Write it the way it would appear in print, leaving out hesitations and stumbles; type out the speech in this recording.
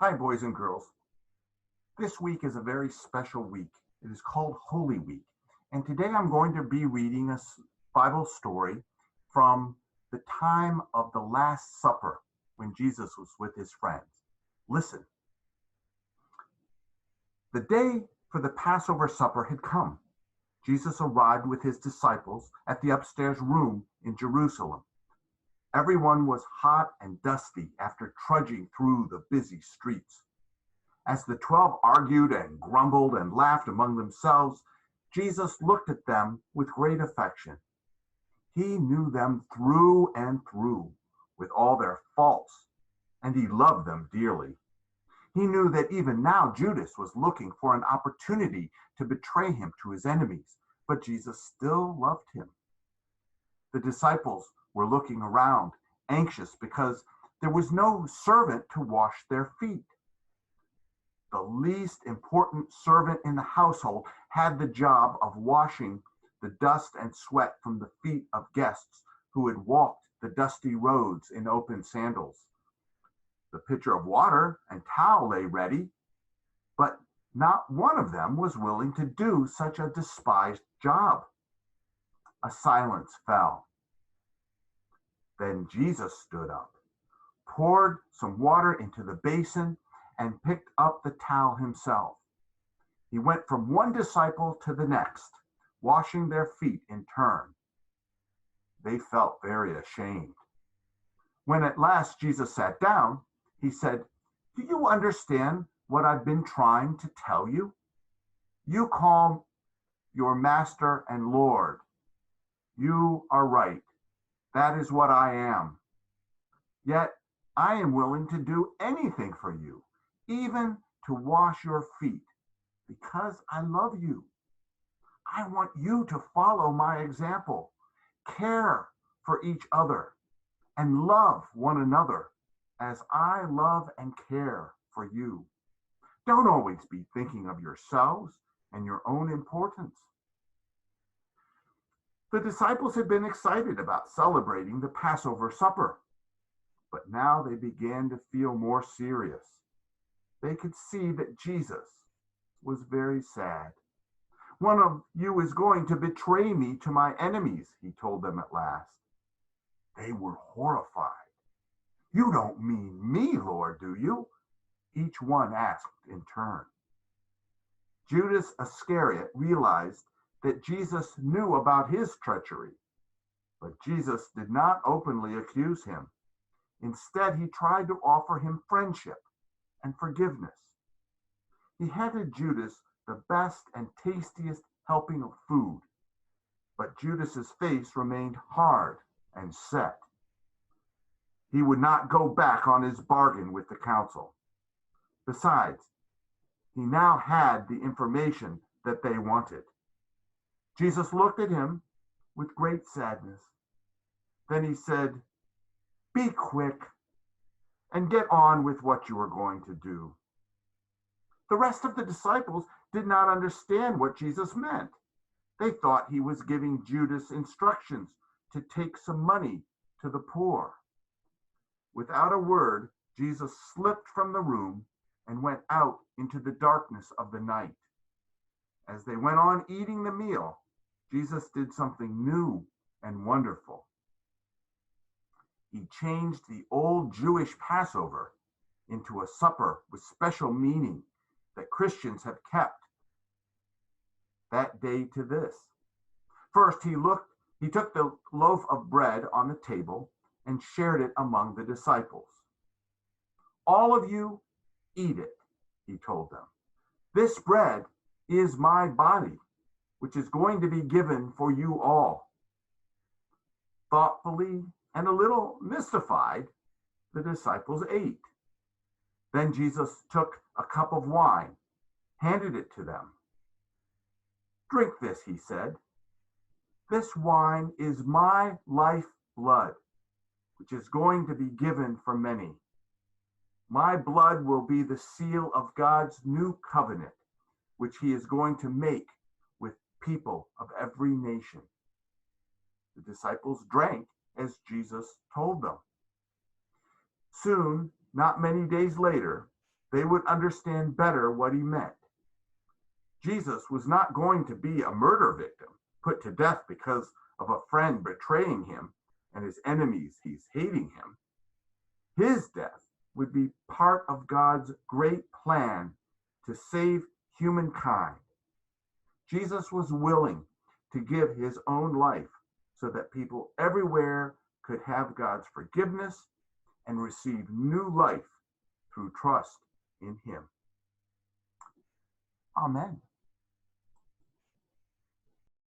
Hi, boys and girls. This week is a very special week. It is called Holy Week. And today I'm going to be reading a Bible story from the time of the Last Supper when Jesus was with his friends. Listen. The day for the Passover supper had come. Jesus arrived with his disciples at the upstairs room in Jerusalem. Everyone was hot and dusty after trudging through the busy streets. As the 12 argued and grumbled and laughed among themselves, Jesus looked at them with great affection. He knew them through and through, with all their faults, and he loved them dearly. He knew that even now Judas was looking for an opportunity to betray him to his enemies, but Jesus still loved him. The disciples were looking around, anxious because there was no servant to wash their feet. The least important servant in the household had the job of washing the dust and sweat from the feet of guests who had walked the dusty roads in open sandals. The pitcher of water and towel lay ready, but not one of them was willing to do such a despised job. A silence fell. Then Jesus stood up, poured some water into the basin, and picked up the towel himself. He went from one disciple to the next, washing their feet in turn. They felt very ashamed. When at last Jesus sat down, he said, "Do you understand what I've been trying to tell you? You call your master and Lord. You are right. That is what I am. Yet I am willing to do anything for you, even to wash your feet, because I love you. I want you to follow my example, care for each other, and love one another as I love and care for you. Don't always be thinking of yourselves and your own importance." The disciples had been excited about celebrating the Passover supper, but now they began to feel more serious. They could see that Jesus was very sad. "One of you is going to betray me to my enemies," he told them at last. They were horrified. "You don't mean me, Lord, do you?" each one asked in turn. Judas Iscariot realized that Jesus knew about his treachery, but Jesus did not openly accuse him. Instead, he tried to offer him friendship and forgiveness. He handed Judas the best and tastiest helping of food, but Judas's face remained hard and set. He would not go back on his bargain with the council. Besides, he now had the information that they wanted. Jesus looked at him with great sadness. Then he said, "Be quick and get on with what you are going to do." The rest of the disciples did not understand what Jesus meant. They thought he was giving Judas instructions to take some money to the poor. Without a word, Jesus slipped from the room and went out into the darkness of the night. As they went on eating the meal, Jesus did something new and wonderful. He changed the old Jewish Passover into a supper with special meaning that Christians have kept that day to this. First, he took the loaf of bread on the table and shared it among the disciples. "All of you eat it," he told them. "This bread is my body, which is going to be given for you all." Thoughtfully and a little mystified, the disciples ate. Then Jesus took a cup of wine, handed it to them. "Drink this," he said. "This wine is my life blood, which is going to be given for many. My blood will be the seal of God's new covenant, which he is going to make with people of every nation." The disciples drank as Jesus told them. Soon, not many days later, they would understand better what he meant. Jesus was not going to be a murder victim, put to death because of a friend betraying him and his enemies he's hating him. His death would be part of God's great plan to save humankind. Jesus was willing to give his own life so that people everywhere could have God's forgiveness and receive new life through trust in him. Amen.